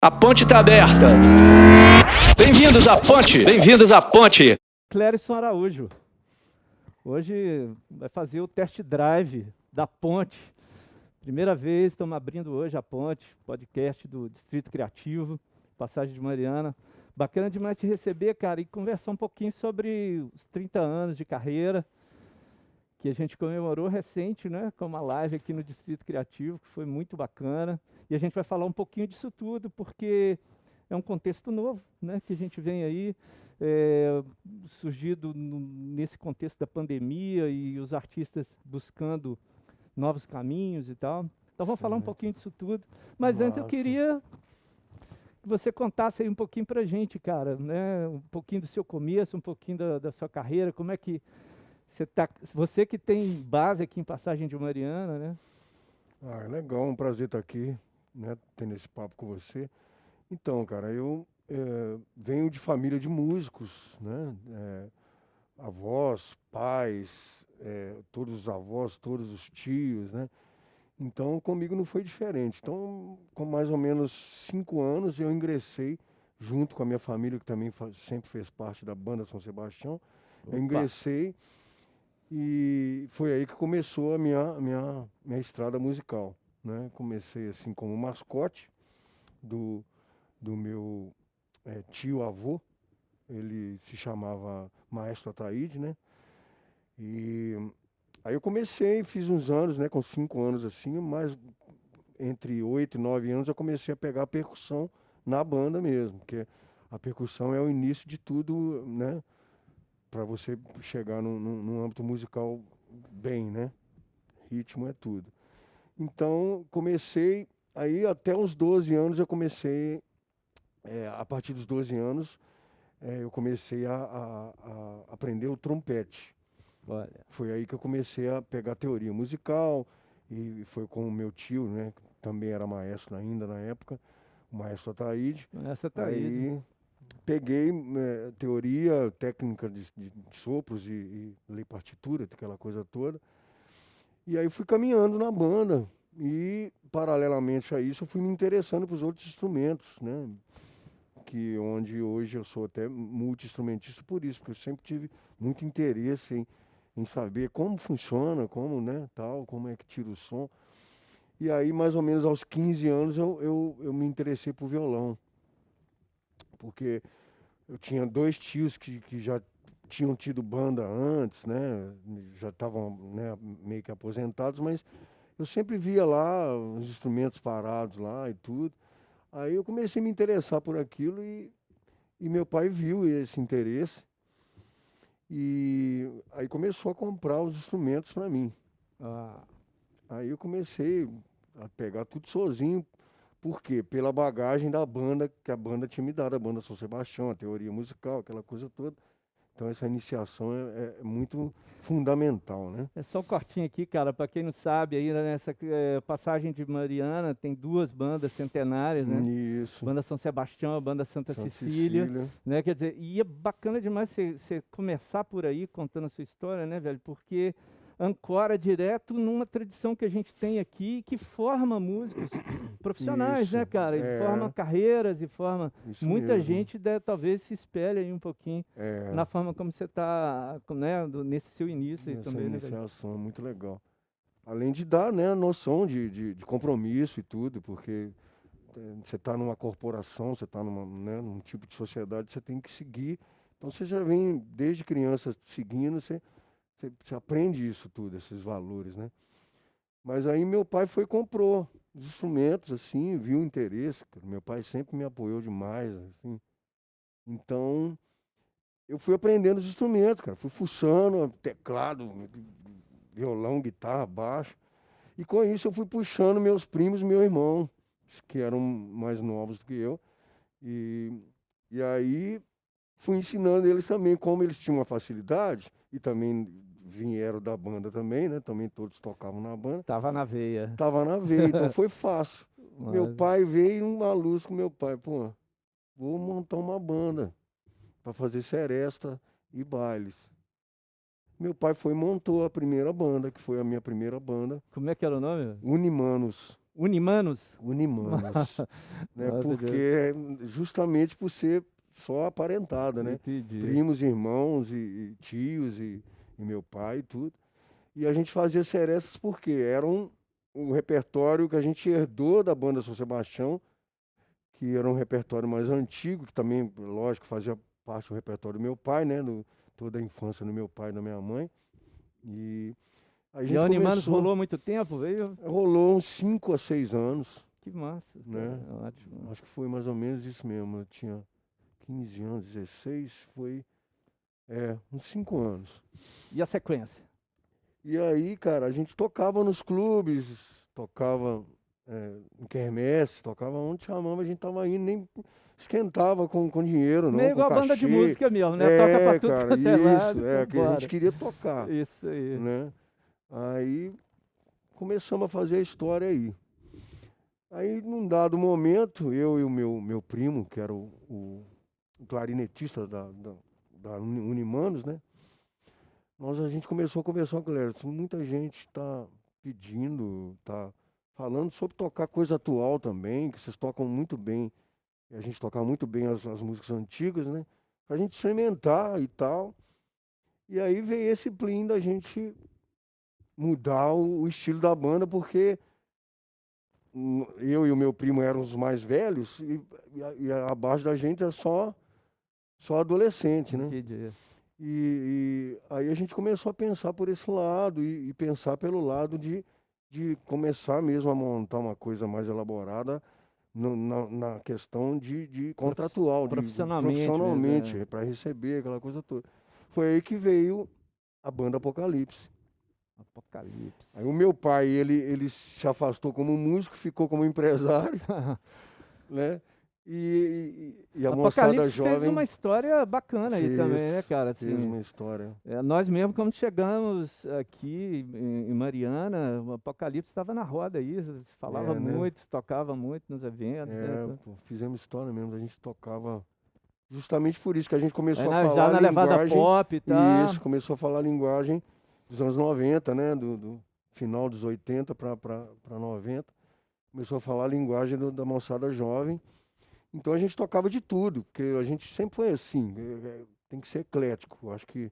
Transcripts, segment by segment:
A ponte tá aberta. Bem-vindos à ponte. Bem-vindos à ponte. Clérison Araújo. Hoje vai fazer o test drive da ponte. Primeira vez, estamos abrindo hoje a ponte, podcast do Distrito Criativo, Passagem de Mariana. Bacana demais te receber, cara, e conversar um pouquinho sobre os 30 anos de carreira, que a gente comemorou recente, né, com uma live aqui no Distrito Criativo, que foi muito bacana. E a gente vai falar um pouquinho disso tudo, porque é um contexto novo, né, que a gente vem aí, surgido nesse contexto da pandemia e os artistas buscando novos caminhos e tal. Então vamos falar um pouquinho disso tudo. Mas antes eu queria que você contasse aí um pouquinho pra gente, cara, né, um pouquinho do seu começo, um pouquinho da sua carreira, como é que você que tem base aqui em Passagem de Mariana, né? Ah, legal, um prazer estar aqui, né, tendo esse papo com você. Então, cara, eu venho de família de músicos, né, avós, pais, todos os avós, todos os tios, né. Então, comigo não foi diferente. Então, com mais ou menos 5 anos, eu ingressei, junto com a minha família, que também sempre fez parte da banda São Sebastião, eu ingressei. E foi aí que começou a minha estrada musical, né? Comecei assim como mascote do meu tio-avô, ele se chamava Maestro Ataíde, né? E aí eu comecei, fiz uns anos, né? Com 5 anos assim, mas entre 8 e 9 anos eu comecei a pegar a percussão na banda mesmo, porque a percussão é o início de tudo, né? Para você chegar num âmbito musical bem, né? Ritmo é tudo. Então, comecei, aí até os 12 anos eu comecei, a partir dos 12 anos, eu comecei a aprender o trompete. Olha. Foi aí que eu comecei a pegar teoria musical, e foi com o meu tio, né? Que também era maestro ainda na época, o maestro Ataíde. Essa tá aí. Aí peguei teoria, técnica de sopros e lei partitura, aquela coisa toda. E aí fui caminhando na banda. E, paralelamente a isso, eu fui me interessando para os outros instrumentos, né? Onde hoje eu sou até multi-instrumentista por isso, porque eu sempre tive muito interesse em saber como funciona, como, né, tal, como é que tira o som. E aí, mais ou menos aos 15 anos, eu me interessei por violão. Porque eu tinha 2 tios que já tinham tido banda antes, né? Já estavam, né, meio que aposentados, mas eu sempre via lá os instrumentos parados lá e tudo. Aí eu comecei a me interessar por aquilo e meu pai viu esse interesse e aí começou a comprar os instrumentos para mim. Ah, Aí eu comecei a pegar tudo sozinho. Por quê? Pela bagagem da banda, que a banda tinha me dado, a banda São Sebastião, a teoria musical, aquela coisa toda. Então essa iniciação é muito fundamental, né? é só um cortinho aqui, cara, para quem não sabe, aí nessa Passagem de Mariana tem 2 bandas centenárias, né? Isso, Banda São Sebastião, a banda Santa Santa Cecília, Cecília. né? Quer dizer, e é bacana demais você começar por aí contando a sua história, né, velho? Porque ancora direto numa tradição que a gente tem aqui que forma músicos profissionais, né, Isso, cara? E forma carreiras e forma isso muita mesmo. gente talvez se espelhe aí um pouquinho na forma como você está, né, nesse seu início aí Essa também, né, velho? iniciação é muito legal. Além de dar, né, a noção de compromisso e tudo, porque você está numa corporação, você está num tipo de sociedade, você tem que seguir. Então você já vem desde criança seguindo, você aprende isso tudo, esses valores, né? Mas aí meu pai foi e comprou os instrumentos, assim, viu o interesse. Meu pai sempre me apoiou demais, assim. Então, eu fui aprendendo os instrumentos, cara. Fui fuçando, teclado, violão, guitarra, baixo. E com isso eu fui puxando meus primos e meu irmão, que eram mais novos do que eu. E, e aí fui ensinando eles também, como eles tinham uma facilidade, e também vieram da banda também, né? Também todos tocavam na banda. Tava na veia. Tava na veia, então foi fácil. Meu Mas, pai veio uma luz com meu pai, pô, vou montar uma banda para fazer seresta e bailes. Meu pai foi e montou a primeira banda, que foi a minha primeira banda, como é que era o nome? Unimanos. Unimanos? Unimanos, né? Nossa, Porque justamente por ser só aparentada, né? entendi. Primos, irmãos e tios e meu pai e tudo. E a gente fazia serestas porque era um repertório que a gente herdou da banda São Sebastião, que era um repertório mais antigo, que também, lógico, fazia parte do repertório do meu pai, né? Toda a infância do meu pai e da minha mãe. E a E a gente Unimanos começou, rolou muito tempo, veio? rolou uns 5 a 6 anos, Que massa, né? cara, ótimo. Acho que foi mais ou menos isso mesmo. Eu tinha 15 anos, 16, foi, uns 5 anos. E a sequência? E aí, cara, a gente tocava nos clubes, tocava em quermesse, tocava onde chamava, a gente tava indo, nem esquentava com dinheiro, não, Meio com igual a banda de cachê. música mesmo, né? Toca pra tudo Cara, quanto é lado, isso, que a vambora. gente queria tocar, Isso aí. né? Aí começamos a fazer a história aí. Aí, num dado momento, eu e o meu primo, que era o clarinetista da Unimanos, né? A gente começou a conversar com a galera. Muita gente está pedindo, está falando sobre tocar coisa atual também, que vocês tocam muito bem. E a gente toca muito bem as músicas antigas, né? Pra gente experimentar e tal. E aí veio esse plim da gente mudar o estilo da banda, porque eu e o meu primo éramos os mais velhos e abaixo da gente é só adolescente, né? Entendi. E aí a gente começou a pensar por esse lado e pensar pelo lado de começar mesmo a montar uma coisa mais elaborada na questão de contratual, Profissionalmente, né? para receber aquela coisa toda. Foi aí que veio a banda Apocalipse. Apocalipse. Aí o meu pai, ele se afastou como músico, ficou como empresário, né? E a moçada Apocalipse jovem fez uma história bacana aí também, né, cara? fez Assim, uma história. nós mesmo, quando chegamos aqui em Mariana, o Apocalipse estava na roda aí, falava Né? muito, tocava muito nos eventos, né? Pô, fizemos história mesmo, a gente tocava justamente por isso que a gente começou Aí a falar já a na levada linguagem. pop e tal. Isso, começou a falar a linguagem dos anos 90, né? Do final dos 80 para 90. Começou a falar a linguagem da moçada jovem. Então a gente tocava de tudo, porque a gente sempre foi assim, tem que ser eclético. Eu acho que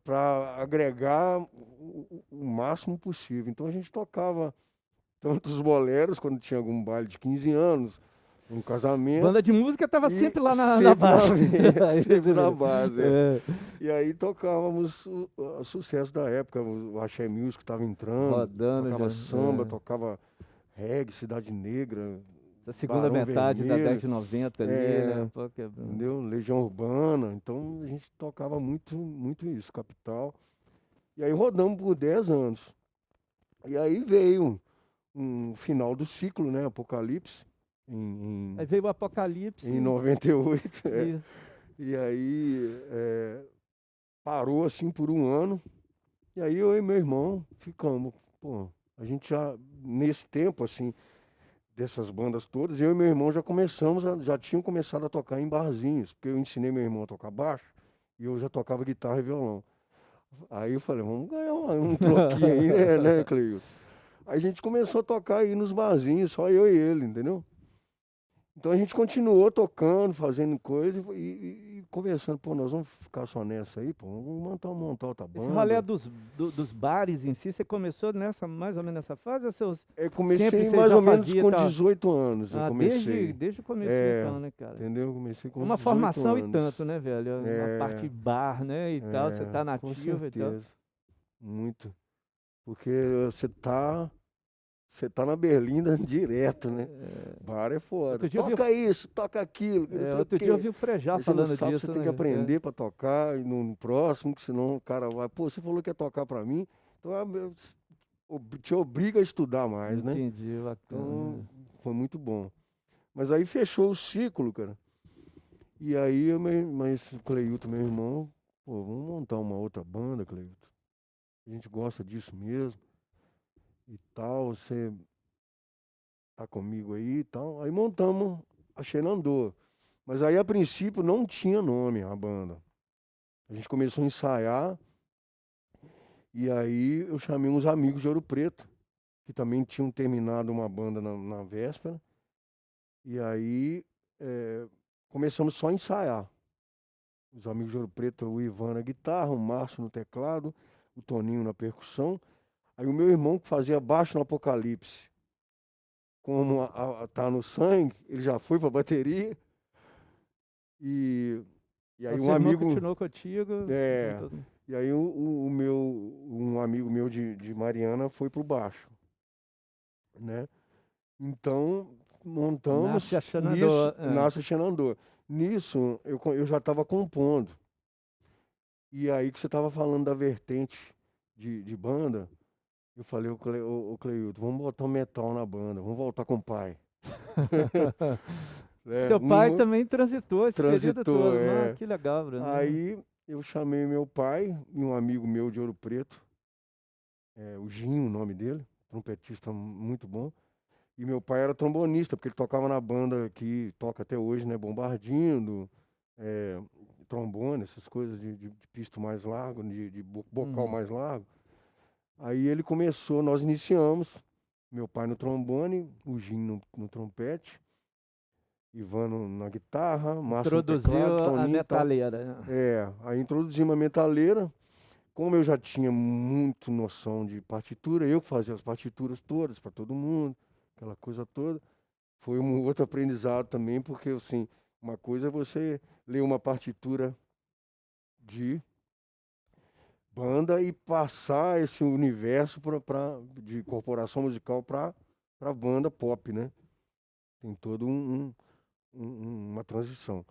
para agregar o máximo possível. Então a gente tocava tanto os boleros, quando tinha algum baile de 15 anos, um casamento. Banda de música estava e sempre lá na sempre base. sempre na base. É. E aí tocávamos o sucesso da época, o Axé Music estava entrando, Rodando tocava já, samba, tocava reggae, Cidade Negra, Da segunda Barão metade da Vermelho, década de 90 ali, né? Pô, entendeu? Legião Urbana. Então a gente tocava muito, muito isso, Capital. E aí rodamos por 10 anos. E aí veio um final do ciclo, né? Apocalipse. Aí veio o Apocalipse. Em 98. e- E aí parou assim por um ano. E aí eu e meu irmão ficamos. Pô, a gente já, nesse tempo, assim, dessas bandas todas, eu e meu irmão já tinham começado a tocar em barzinhos, porque eu ensinei meu irmão a tocar baixo e eu já tocava guitarra e violão. Aí eu falei, vamos ganhar um troquinho aí, né, Cleio? Aí a gente começou a tocar aí nos barzinhos, só eu e ele, entendeu? Então a gente continuou tocando, fazendo coisa e conversando. Pô, nós vamos ficar só nessa aí, pô, vamos montar outra banda. Esse rolê dos bares em si, você começou mais ou menos nessa fase? Ou seus... Eu comecei sempre você mais já ou menos fazia com tal? 18 anos. Eu comecei. Desde o começo, então, né, cara? Entendeu? Eu comecei com Uma 18 formação anos. e tanto, né, velho? Na parte bar, né, e tal, você tá Com nativo e tal. certeza. Muito. Porque você tá na berlinda direto, né? Bar é foda. Outro dia eu vi Toca isso, toca aquilo. que não sei o outro dia quê. eu vi o Frejá Aí você não falando sabe, disso, você tem né? que aprender pra tocar e no próximo, que senão o cara vai, pô, você falou que ia tocar pra mim, então te obriga a estudar mais, né? Entendi, bacana. Então, foi muito bom. Mas aí fechou o ciclo, cara. E aí, mas o Cleilton, meu irmão, pô, vamos montar uma outra banda, Cleilton. A gente gosta disso mesmo. E tal, você tá comigo aí e tal. Aí montamos a Xenandor. Mas aí, a princípio, não tinha nome a banda. A gente começou a ensaiar. E aí, eu chamei uns amigos de Ouro Preto. que também tinham terminado uma banda na véspera. E aí começamos só a ensaiar. Os amigos de Ouro Preto, o Ivan na guitarra, o Márcio no teclado, o Toninho na percussão. Aí o meu irmão, que fazia baixo no Apocalipse, como tá no sangue, ele já foi pra bateria. E aí Seu um irmão amigo. continuou contigo? É, junto- e aí um amigo meu de Mariana foi pro baixo, né? Então, montamos Nasce a nisso, Xanador. Nasce Xanandô. Nisso, eu já estava compondo. E aí que você estava falando da vertente de banda, eu falei, ô Cleilton, vamos botar um metal na banda, vamos voltar com o pai. Né? Seu pai também transitou esse período Transitou, todo. Que legal, Bruno. Aí eu chamei meu pai e um amigo meu de Ouro Preto, o Ginho, o nome dele, trompetista muito bom. E meu pai era trombonista, porque ele tocava na banda que toca até hoje, né? Bombardino, trombone, essas coisas de pisto mais largo, de bocal mais largo. Aí ele começou, nós iniciamos, meu pai no trombone, o Ginho no trompete, Ivan na guitarra, Márcio no Introduziu teclado, a Toninho e tal. metaleira. Aí introduzimos a metaleira. Como eu já tinha muito noção de partitura, eu que fazia as partituras todas para todo mundo, aquela coisa toda, foi um outro aprendizado também, porque assim, uma coisa é você ler uma partitura de banda e passar esse universo de corporação musical para banda pop, né? Tem todo uma transição.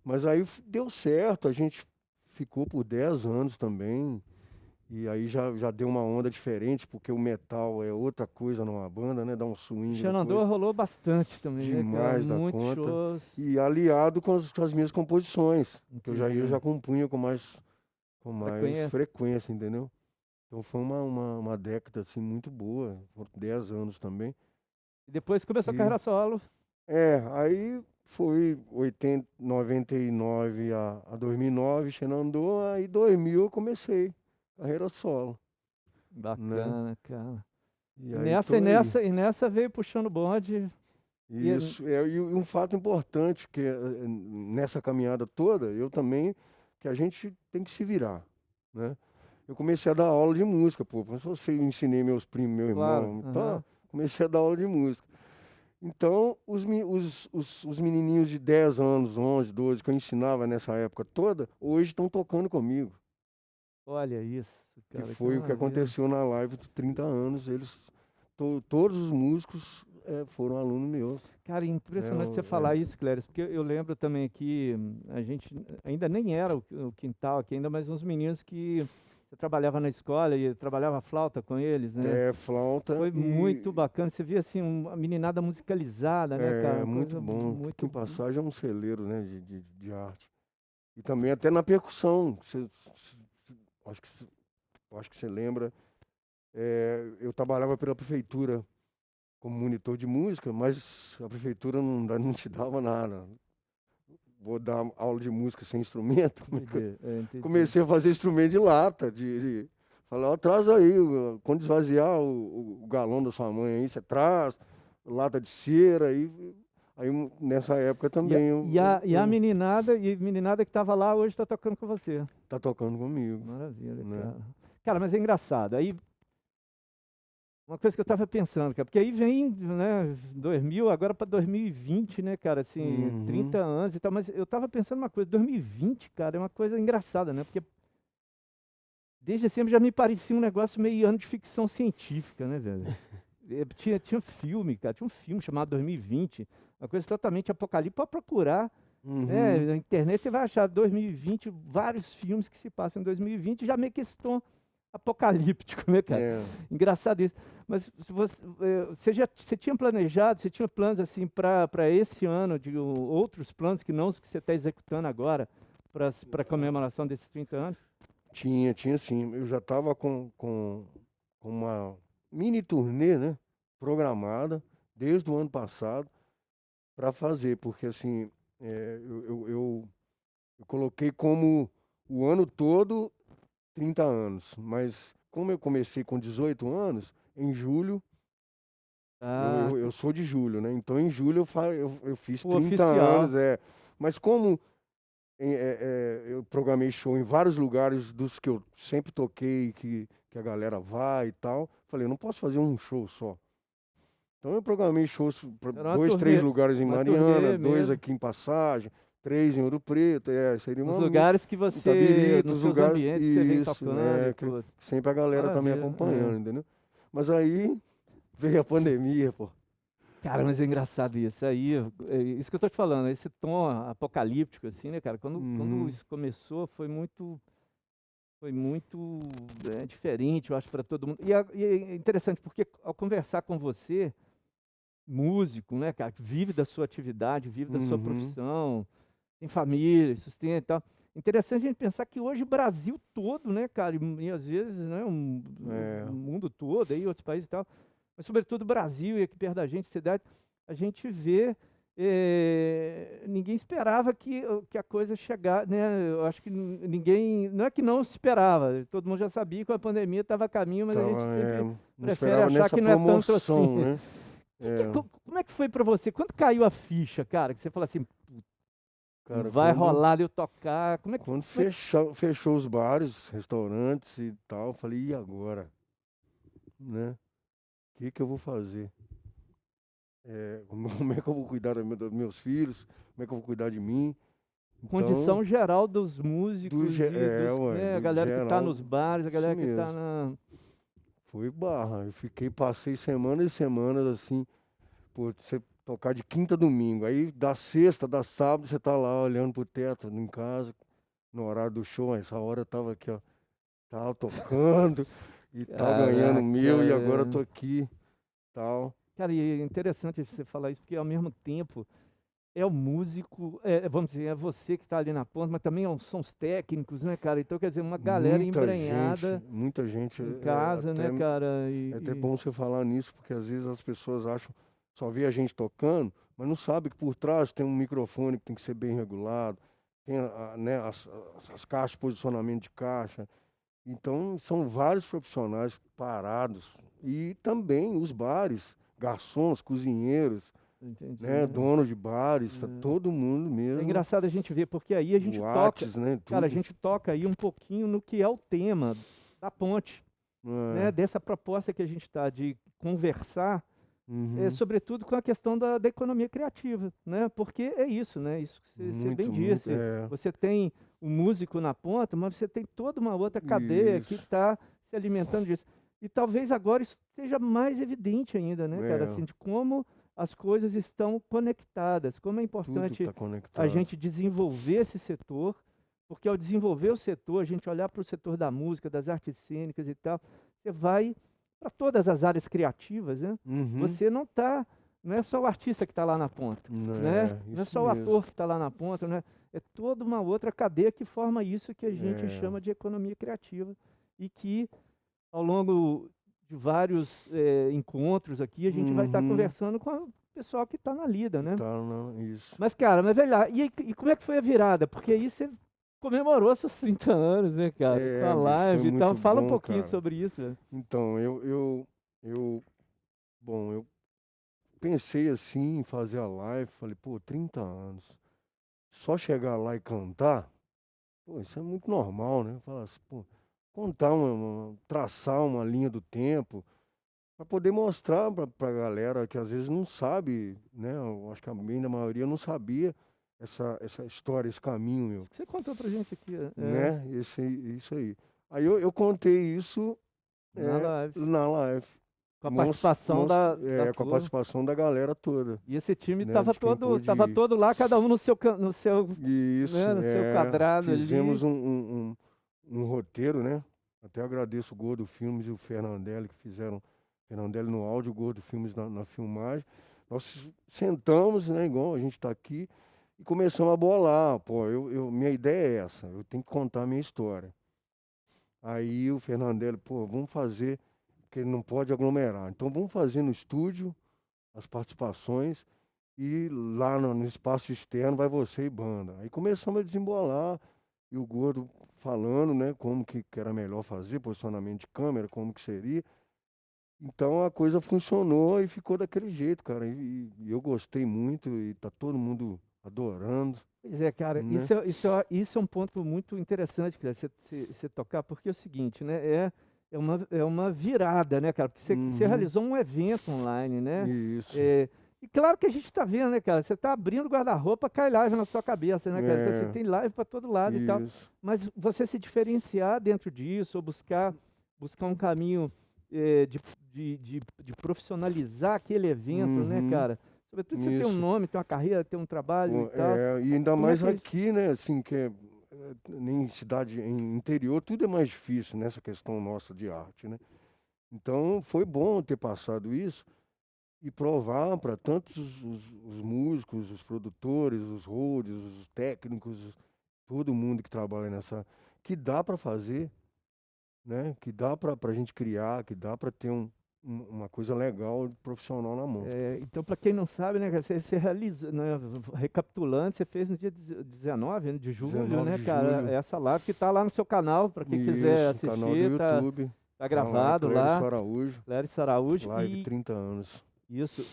Mas aí deu certo, a gente ficou por 10 anos também, e aí já deu uma onda diferente, porque o metal é outra coisa numa banda, né? Dá um swing. Xanador rolou bastante também, Demais né, cara? da Muitos conta. shows. E aliado com as minhas composições, que eu Entendi. já compunha com mais Frequência. frequência, entendeu? Então foi uma década assim, muito boa, foram 10 anos também. E depois começou a carreira solo. Aí foi 99 a 2009, Xanandô, aí 2000 eu comecei carreira solo. Bacana, cara. E E aí nessa veio puxando o bonde. Isso, e um fato importante, que nessa caminhada toda, eu também, que a gente tem que se virar, né? Eu comecei a dar aula de música, pô, mas eu ensinei meus primos, meu Claro, irmão, então, comecei a dar aula de música. Então, os menininhos de 10 anos, 11, 12, que eu ensinava nessa época toda, hoje estão tocando comigo. Olha isso, cara. Que foi o que aconteceu na live de 30 anos, todos os músicos foram alunos meus. Cara, impressionante você falar isso, Cléris, porque eu lembro também que a gente ainda nem era o quintal aqui ainda, mas uns meninos que você trabalhava na escola e trabalhava flauta com eles, né? Flauta. Foi muito bacana. Você via assim uma meninada musicalizada, né, cara? Muito bom. Muito Em passagem é um celeiro, né, de arte. E também até na percussão. Acho que você lembra. Eu trabalhava pela prefeitura como monitor de música, mas a prefeitura não te dava nada. Vou dar aula de música sem instrumento. Entendi. Comecei a fazer instrumento de lata, falar, traz aí, quando esvaziar o galão da sua mãe aí, você traz, lata de cera, aí nessa época também. E a meninada que estava lá hoje está tocando com você. Tá tocando comigo. Maravilha, né? cara. Cara, mas é engraçado. Aí, uma coisa que eu estava pensando, cara, porque aí vem, né, 2000, agora para 2020, né, cara, assim, 30 anos e tal, mas eu estava pensando uma coisa, 2020, cara, é uma coisa engraçada, né, porque desde sempre já me parecia um negócio meio ano de ficção científica, né, velho? Tinha filme, cara, tinha um filme chamado 2020, uma coisa totalmente apocalíptica, para procurar, né, na internet você vai achar 2020, vários filmes que se passam em 2020, já meio que esse tom apocalíptico, né, cara? Engraçado isso. Mas você tinha planejado, você tinha planos assim para esse ano, de outros planos que não os que você está executando agora para a comemoração desses 30 anos? Tinha sim. Eu já estava com uma mini turnê, né, programada desde o ano passado para fazer, porque assim eu coloquei como o ano todo 30 anos, mas como eu comecei com 18 anos, em julho Ah, Eu sou de julho, né? Então em julho eu fiz o 30 oficial. anos, Mas como eu programei show em vários lugares dos que eu sempre toquei, que a galera vai e tal, falei, eu não posso fazer um show só. Então eu programei shows para Era uma 2, 3 turnê, lugares em uma Mariana, turnê 2 mesmo. aqui em Passagem, 3 em Ouro Preto, seria Nos uma lugares que você, Itabirito, nos os seus lugares, ambientes que você vem isso, tocando e que tudo. sempre a galera tá me Maravilha. É. acompanhando, entendeu? Mas aí veio a pandemia, pô. Cara, mas é engraçado isso aí, isso que eu tô te falando, esse tom apocalíptico, assim, né, cara? Quando Uhum, isso começou, foi muito diferente, eu acho, para todo mundo. E é interessante, porque ao conversar com você, músico, né, cara, que vive da sua atividade, vive da sua uhum, profissão, tem família, sustenta e tal. Interessante a gente pensar que hoje o Brasil todo, né, cara, e às vezes, né, o é, mundo todo, aí, outros países e tal, mas sobretudo o Brasil e aqui perto da gente, cidade, a gente vê, ninguém esperava que a coisa chegasse, né, eu acho que ninguém, não é que não se esperava, todo mundo já sabia que a pandemia estava a caminho, mas a gente sempre não prefere esperava achar nessa que não é tanto assim. promoção, né? É, Como é que foi pra você? Quando caiu a ficha, cara, que você falou assim, não cara, vai rolar de eu tocar, quando como é que fechou os bares, restaurantes e tal, eu falei, e agora? Né? O que que eu vou fazer? Como é que eu vou cuidar dos meus filhos? Como é que eu vou cuidar de mim? Então, condição geral dos músicos e ué, né, a do galera que tá geral, nos bares, a isso galera que tá mesmo. na. Foi barra. Passei semanas e semanas assim, por você tocar de quinta a domingo. Aí da sexta, da sábado, você tá lá olhando pro teto, em casa, no horário do show. Essa hora eu tava aqui, ó, tal, tocando e tal, ganhando o Caraca, meu, e agora eu tô aqui, tal. cara, e é interessante você falar isso, porque ao mesmo tempo é o músico, vamos dizer, é você que tá ali na ponta, mas também são os técnicos, né, cara? Então, quer dizer, uma galera embrenhada Muita gente, em casa, até né, cara? é até bom você falar nisso, porque às vezes as pessoas acham, só vê a gente tocando, mas não sabe que por trás tem um microfone que tem que ser bem regulado, tem né, as caixas, posicionamento de caixa. Então, são vários profissionais parados. E também os bares, garçons, cozinheiros, né, Entendi. donos de bares, tá todo mundo É mesmo, engraçado a gente ver, porque aí a gente toca, boates, né, cara, a tudo. gente toca aí um pouquinho no que é o tema da ponte, né? É, Dessa proposta que a gente está de conversar, uhum, sobretudo com a questão da economia criativa, né? Porque é isso, né? Isso que você bem muito, muito, disse. Você tem o músico na ponta, mas você tem toda uma outra cadeia que isso, está se alimentando disso. E talvez agora isso seja mais evidente ainda, né, cara? é, Assim, de como as coisas estão conectadas, como é tudo importante está a conectado. gente desenvolver esse setor, porque ao desenvolver o setor, a gente olhar para o setor da música, das artes cênicas e tal, você vai para todas as áreas criativas, né? Uhum, Você não é só o artista que está lá na ponta, né? Não é isso só o mesmo. ator que está lá na ponta, né? É toda uma outra cadeia que forma isso que a gente É, chama de economia criativa e que ao longo de vários encontros aqui a gente vai estar uhum, conversando com o pessoal que está na lida, que né? tá, isso. Mas, cara, mas velho, e como é que foi a virada? Porque aí você comemorou seus 30 anos, né, cara? Com a Bicho, foi live e tal. muito Fala um bom, pouquinho cara. sobre isso, velho. Então, eu pensei assim em fazer a live, falei, pô, 30 anos. Só chegar lá e cantar, pô, isso é muito normal, né? Falar assim, pô, contar traçar uma linha do tempo, para poder mostrar pra galera que às vezes não sabe, né? Eu acho que a bem da maioria não sabia essa história, esse caminho meu, Isso que você contou pra gente aqui, né? Isso aí. Aí eu contei isso na live. na live. Com a participação da Com a turma. participação da galera toda, E esse time né? De quem pôde tava ir. todo lá, cada um no seu, Isso, né, no seu quadrado ali. fizemos um roteiro, né? Até agradeço o Gordo Filmes e o Fernandelli que fizeram, Fernandelli no áudio, o Gordo Filmes na filmagem. Nós sentamos, né, igual a gente está aqui, e começamos a bolar. Pô, minha ideia é essa, eu tenho que contar a minha história. Aí o Fernandelli, pô, vamos fazer, porque ele não pode aglomerar. Então vamos fazer no estúdio as participações e lá no espaço externo vai você e banda. Aí começamos a desembolar e o Gordo falando, né, como que era melhor fazer, posicionamento de câmera, como que seria. Então a coisa funcionou e ficou daquele jeito, cara. E eu gostei muito e tá todo mundo adorando, Pois é, cara, né? isso é um ponto muito interessante, cara, você tocar, porque é o seguinte, né? É uma virada, né, cara? Porque você Uhum, realizou um evento online, né? isso. É, e claro que a gente está vendo, né, cara? Você está abrindo o guarda-roupa, cai live na sua cabeça, né, cara? Então, assim, É, tem live para todo lado e tal. isso. Mas você se diferenciar dentro disso, ou buscar um caminho de profissionalizar aquele evento, né, Uhum, cara? Sobretudo você tem um isso. nome, tem uma carreira, tem um trabalho e Pô, tal. e ainda Como é mais que é isso? aqui, né? Assim, em cidade, em interior, tudo é mais difícil nessa questão nossa de arte, né? Então foi bom ter passado isso e provar para tantos os músicos, os produtores, os roadies, os técnicos, todo mundo que trabalha nessa, que dá para fazer, né? Que dá para a gente criar, que dá para ter uma coisa legal, profissional na mão. Então, para quem não sabe, né, cara, você realizou, né, recapitulando, você fez no dia 19, né, de julho, 19 né, de cara, julho, essa live que tá lá no seu canal, para quem quiser isso, canal do assistir, YouTube, tá tá lá, gravado Clérison lá, Araújo, Cléris Araújo, live 30 anos. isso,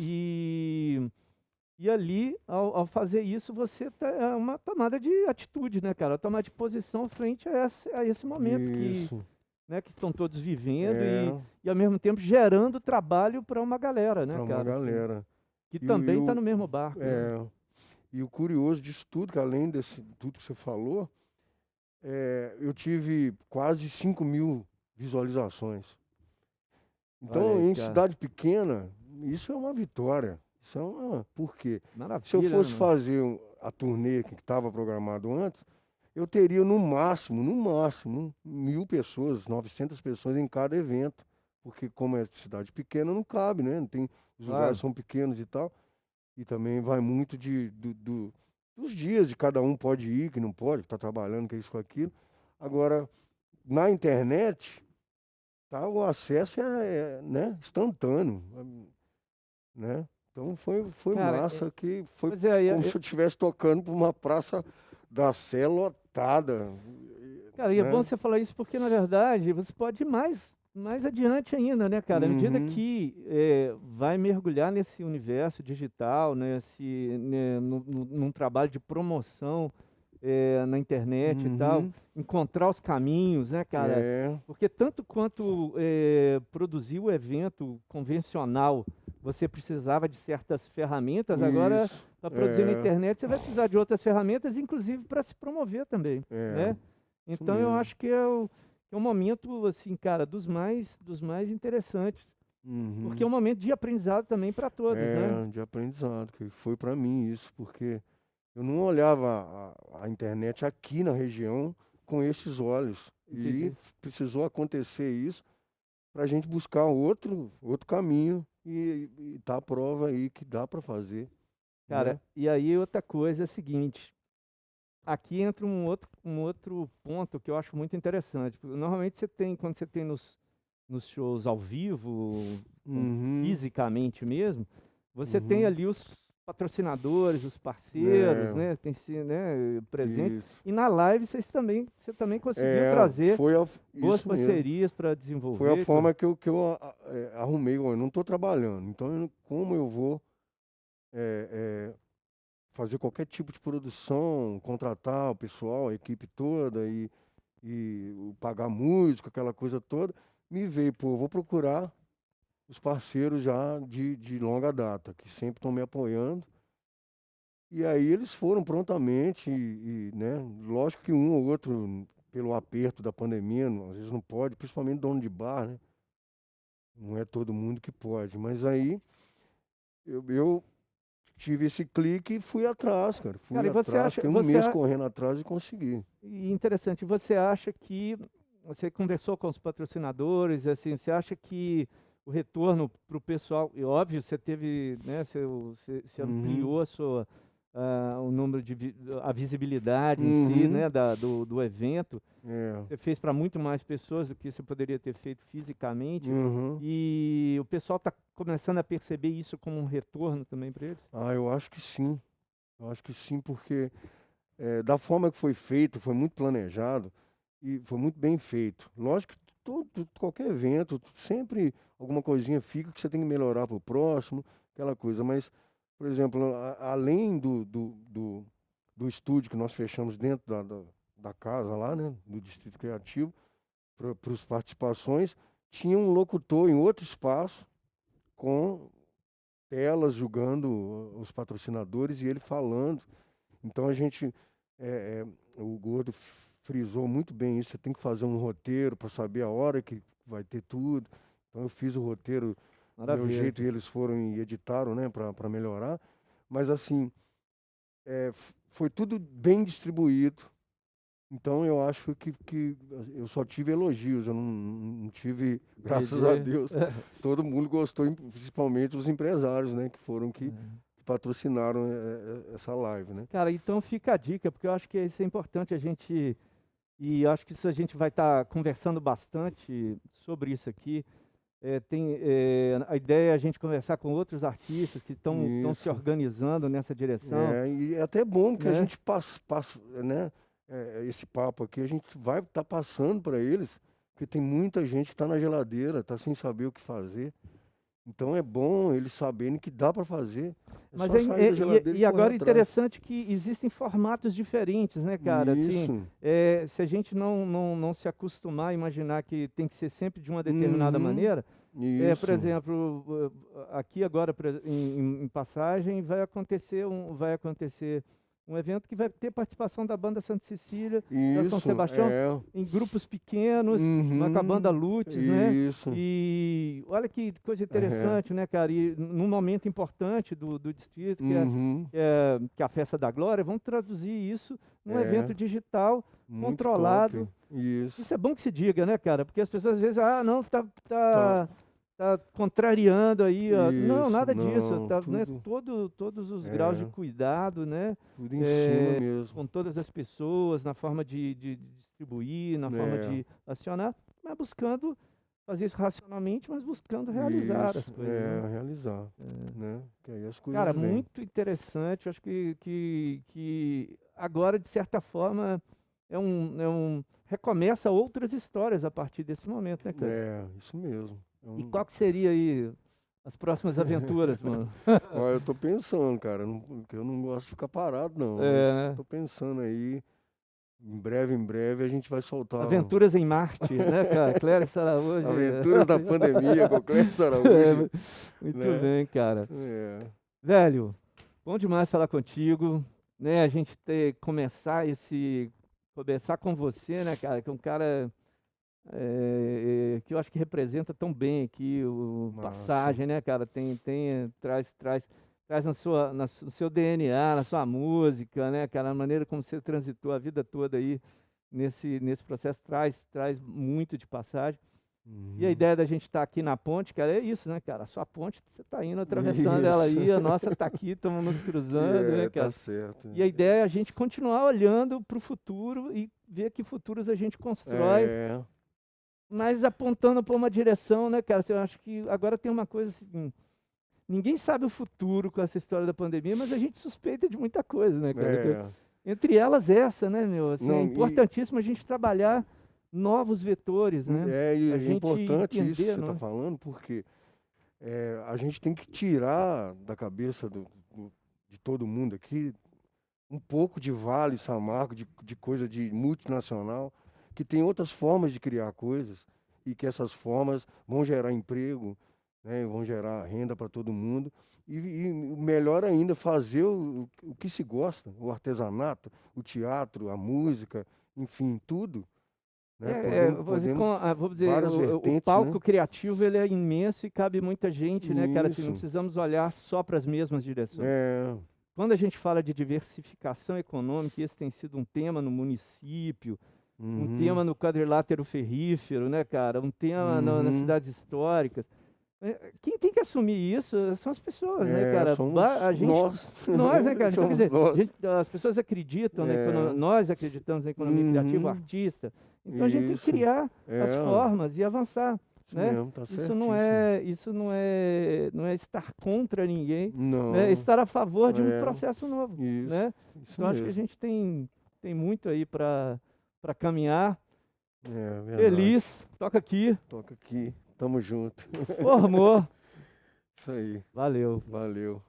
e ali, ao fazer isso, é uma tomada de atitude, né, cara, tomar de posição frente a esse momento Isso, né, que estão todos vivendo é, e ao mesmo tempo gerando trabalho para uma galera, né, para uma cara, assim, galera. que E, o, e também está o- no mesmo barco, né? é, e o curioso disso tudo, que além desse tudo que você falou, eu tive quase 5.000 visualizações. Olha Então, aí, em cara. cidade pequena, isso é uma vitória. Isso é por quê? Se eu Maravilha, né, fosse mano? fazer a turnê que estava programado antes, eu teria no máximo, 1.000 pessoas, 900 pessoas em cada evento. Porque como é cidade pequena, não cabe, né? Não tem, os lugares Claro. são pequenos e tal. E também vai muito dos dias de cada um pode ir, que não pode, que está trabalhando, que é isso com aquilo. Agora, na internet, tá, o acesso né, instantâneo, né? Então foi Cara, massa, que foi pois é, como se eu estivesse tocando por uma praça da Sé lotada, cara, e é bom né? você falar isso porque, na verdade, você pode ir mais adiante ainda, né, cara? À medida Uhum, que vai mergulhar nesse universo digital, né, num trabalho de promoção na internet e tal, uhum, encontrar os caminhos, né, cara? é, Porque tanto quanto produzir o evento convencional, você precisava de certas ferramentas, agora, isso, para produzir na internet, você vai precisar de outras ferramentas, inclusive para se promover também, é, né? isso Então eu mesmo. acho que é um momento, assim, cara, dos mais interessantes, porque é Uhum. um momento de aprendizado também para todos, né? De aprendizado, que foi para mim isso, porque eu não olhava a internet aqui na região com esses olhos. E Entendi. precisou acontecer isso para a gente buscar outro caminho e tá a prova aí que dá para fazer, Cara, né? e aí outra coisa é a seguinte, aqui entra um outro ponto que eu acho muito interessante. Porque normalmente quando você tem nos shows ao vivo, Uhum, fisicamente mesmo, você tem uhum. ali os patrocinadores, os parceiros, É, né, tem né, presentes. isso. E na live você também conseguiu trazer boas Isso mesmo. parcerias para Foi a desenvolver. forma que eu arrumei. Ó, eu não estou trabalhando, então como eu vou é, fazer qualquer tipo de produção, contratar o pessoal, a equipe toda e pagar música, aquela coisa toda, me veio, pô, eu vou procurar os parceiros já de longa data, que sempre estão me apoiando. E aí eles foram prontamente, né, lógico que um ou outro, pelo aperto da pandemia, às vezes não pode, principalmente dono de bar, né? Não é todo mundo que pode. Mas aí eu tive esse clique e fui atrás, cara. Fui Cara, e você atrás, acha, fiquei um mês correndo atrás e consegui. e interessante, você acha que você conversou com os patrocinadores, assim, você acha que o retorno para o pessoal, e óbvio, você teve, né, você Uhum. ampliou o número a visibilidade em si, Uhum. né, do evento, É. você fez para muito mais pessoas do que você poderia ter feito fisicamente, Uhum. e o pessoal está começando a perceber isso como um retorno também para eles? Ah, eu acho que sim. Eu acho que sim, porque da forma que foi feito, foi muito planejado e foi muito bem feito. Lógico que qualquer evento, sempre alguma coisinha fica que você tem que melhorar para o próximo, aquela coisa. Mas, por exemplo, além do estúdio que nós fechamos dentro da casa lá, né, do Distrito Criativo, para as participações, tinha um locutor em outro espaço com telas julgando os patrocinadores e ele falando. Então o Gordo frisou muito bem isso, você tem que fazer um roteiro para saber a hora que vai ter tudo. Então eu fiz o roteiro do meu jeito e eles foram e editaram, né, para melhorar. Mas assim, foi tudo bem distribuído. Então eu acho que eu só tive elogios, eu não tive, graças a Deus, todo mundo gostou, principalmente os empresários, né, que foram que patrocinaram essa live, né? Cara, então fica a dica, porque eu acho que isso é importante a gente, e eu acho que isso a gente vai estar conversando bastante sobre isso aqui. A ideia é a gente conversar com outros artistas que estão se organizando nessa direção. E é até bom que né? a gente passa, né, esse papo aqui, a gente vai estar passando para eles, porque tem muita gente que está na geladeira, está sem saber o que fazer. Então é bom eles saberem que dá para fazer. Mas só sair da geladeira e agora correr atrás. interessante que existem formatos diferentes, né, cara? Assim, Isso. se a gente não se acostumar a imaginar que tem que ser sempre de uma determinada maneira, por Isso. exemplo, aqui agora em Passagem vai acontecer um evento que vai ter participação da banda Santa Cecília, da São Sebastião, em grupos pequenos, com a banda Lutz, né? Isso. E olha que coisa interessante, né, cara? E num momento importante do distrito, que é a Festa da Glória, vamos traduzir isso num evento digital Muito controlado. top. Isso. É bom que se diga, né, cara? Porque as pessoas às vezes, não, tá contrariando aí, ó. Não, Isso, nada não, disso, tá, né? tudo- Todos os graus de cuidado, né? Tudo em cima mesmo. Com todas as pessoas, na forma de distribuir, na forma de acionar, mas buscando fazer isso racionalmente, mas buscando realizar as coisas. né? Realizar. Né? Que aí as coisas Cara, vêm. muito interessante. Eu acho que agora, de certa forma, recomeça outras histórias a partir desse momento, né, cara? Isso mesmo. E qual que seria aí as próximas aventuras, mano? Olha, eu tô pensando, cara, porque eu não gosto de ficar parado, não. né? Mas tô pensando aí, em breve a gente vai soltar. Aventuras em Marte, né, cara? Cléris Araújo. Aventuras da pandemia com o Cléris Araújo. Muito né? bem, cara. Velho, bom demais falar contigo, né? A gente começar com você, né, cara? Que é um cara que eu acho que representa tão bem aqui o Passagem, né, cara? Traz no seu DNA, na sua música, né, cara? A maneira como você transitou a vida toda aí nesse processo traz muito de Passagem. E a ideia da gente estar aqui na ponte, cara, é isso, né, cara? A sua ponte, você está indo atravessando ela aí, a nossa está aqui, estamos nos cruzando, né, cara? Tá certo. E a ideia é a gente continuar olhando para o futuro e ver que futuros a gente constrói, mas apontando para uma direção, né, cara? Eu acho que agora tem uma coisa assim, ninguém sabe o futuro com essa história da pandemia, mas a gente suspeita de muita coisa, né, cara? Entre elas essa, né, meu? Assim, é importantíssimo a gente trabalhar novos vetores, né? E a é gente importante entender, isso que você está falando, porque a gente tem que tirar da cabeça de todo mundo aqui um pouco de Vale, Samarco, de coisa de multinacional, que tem outras formas de criar coisas e que essas formas vão gerar emprego, né, vão gerar renda para todo mundo. E melhor ainda, fazer o que se gosta, o artesanato, o teatro, a música, enfim, tudo. Né? Vou dizer, o palco criativo ele é imenso e cabe muita gente, né, cara? Assim, não precisamos olhar só para as mesmas direções. Quando a gente fala de diversificação econômica, esse tem sido um tema no município, um tema no quadrilátero ferrífero, né, cara? Um tema nas cidades históricas. Quem tem que assumir isso são as pessoas, né, cara? Nós, né, cara? Então, quer dizer, as pessoas acreditam, nós acreditamos na economia criativa, o artista. Então a gente tem que criar as formas e avançar. Né? Tá isso não é estar contra ninguém, é estar a favor de um processo novo. Né? Então acho que a gente tem muito aí para caminhar. É, verdade. Feliz, toca aqui, Toca aqui. Tamo junto. formou. Isso aí. Valeu. Valeu.